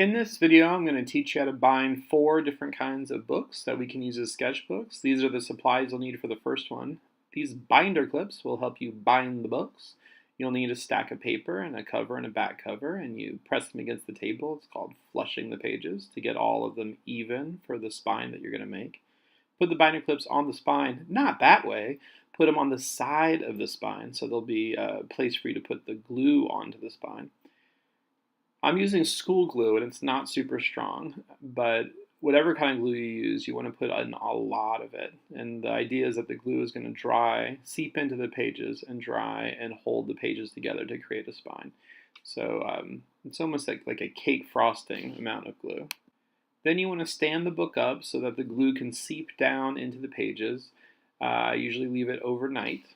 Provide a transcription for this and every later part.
In this video, I'm going to teach you how to bind 4 different kinds of books that we can use as sketchbooks. These are the supplies you'll need for the first one. These binder clips will help you bind the books. You'll need a stack of paper and a cover and a back cover, and you press them against the table. It's called flushing the pages to get all of them even for the spine that you're going to make. Put the binder clips on the spine, not that way. Put them on the side of the spine so there'll be a place for you to put the glue onto the spine. I'm using school glue and it's not super strong, but whatever kind of glue you use, you want to put in a lot of it. And the idea is that the glue is going to dry, seep into the pages and dry and hold the pages together to create a spine. So it's almost like a cake frosting amount of glue. Then you want to stand the book up so that the glue can seep down into the pages. I usually leave it overnight.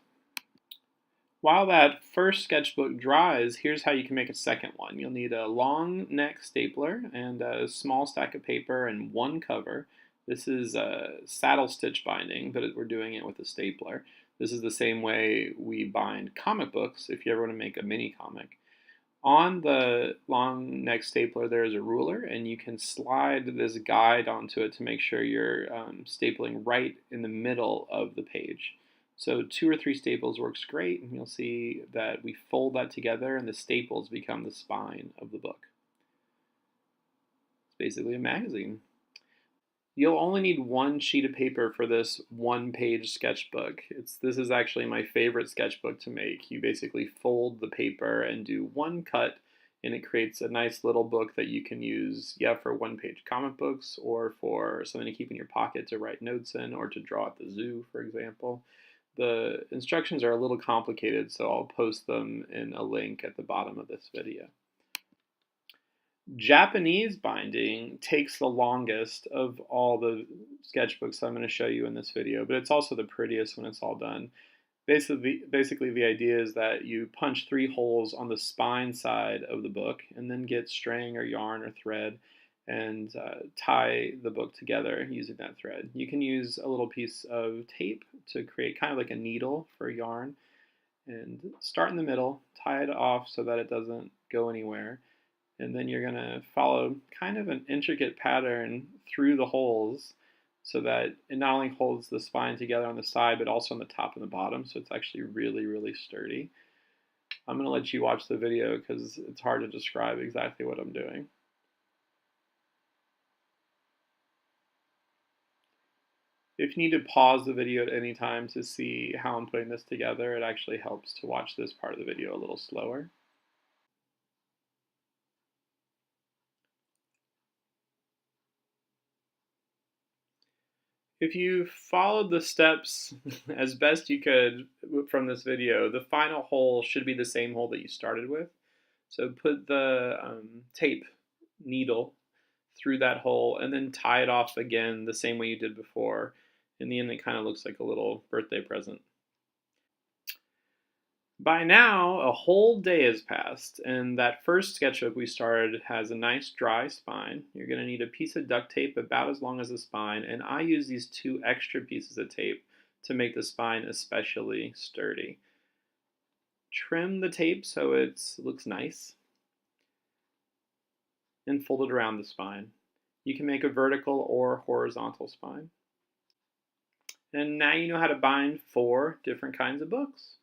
While that first sketchbook dries, here's how you can make a second one. You'll need a long neck stapler and a small stack of paper and one cover. This is a saddle stitch binding, but we're doing it with a stapler. This is the same way we bind comic books if you ever want to make a mini comic. On the long neck stapler there is a ruler, and you can slide this guide onto it to make sure you're stapling right in the middle of the page. So 2 or 3 staples works great, and you'll see that we fold that together and the staples become the spine of the book. It's basically a magazine. You'll only need 1 sheet of paper for this 1-page sketchbook. This is actually my favorite sketchbook to make. You basically fold the paper and do 1 cut, and it creates a nice little book that you can use, for 1-page comic books or for something to keep in your pocket to write notes in or to draw at the zoo, for example. The instructions are a little complicated, so I'll post them in a link at the bottom of this video. Japanese binding takes the longest of all the sketchbooks I'm going to show you in this video, but it's also the prettiest when it's all done. Basically the idea is that you punch 3 holes on the spine side of the book and then get string or yarn or thread and tie the book together using that thread. You can use a little piece of tape to create kind of like a needle for yarn, and start in the middle, tie it off so that it doesn't go anywhere, and then you're going to follow kind of an intricate pattern through the holes so that it not only holds the spine together on the side but also on the top and the bottom, so it's actually really, really sturdy. I'm going to let you watch the video because it's hard to describe exactly what I'm doing. If you need to pause the video at any time to see how I'm putting this together, it actually helps to watch this part of the video a little slower. If you followed the steps as best you could from this video, the final hole should be the same hole that you started with. So put the tape needle through that hole and then tie it off again the same way you did before. In the end, it kind of looks like a little birthday present. By now, a whole day has passed, and that first sketchbook we started has a nice dry spine. You're going to need a piece of duct tape about as long as the spine, and I use these 2 extra pieces of tape to make the spine especially sturdy. Trim the tape so it looks nice, and fold it around the spine. You can make a vertical or horizontal spine. And now you know how to bind 4 different kinds of books.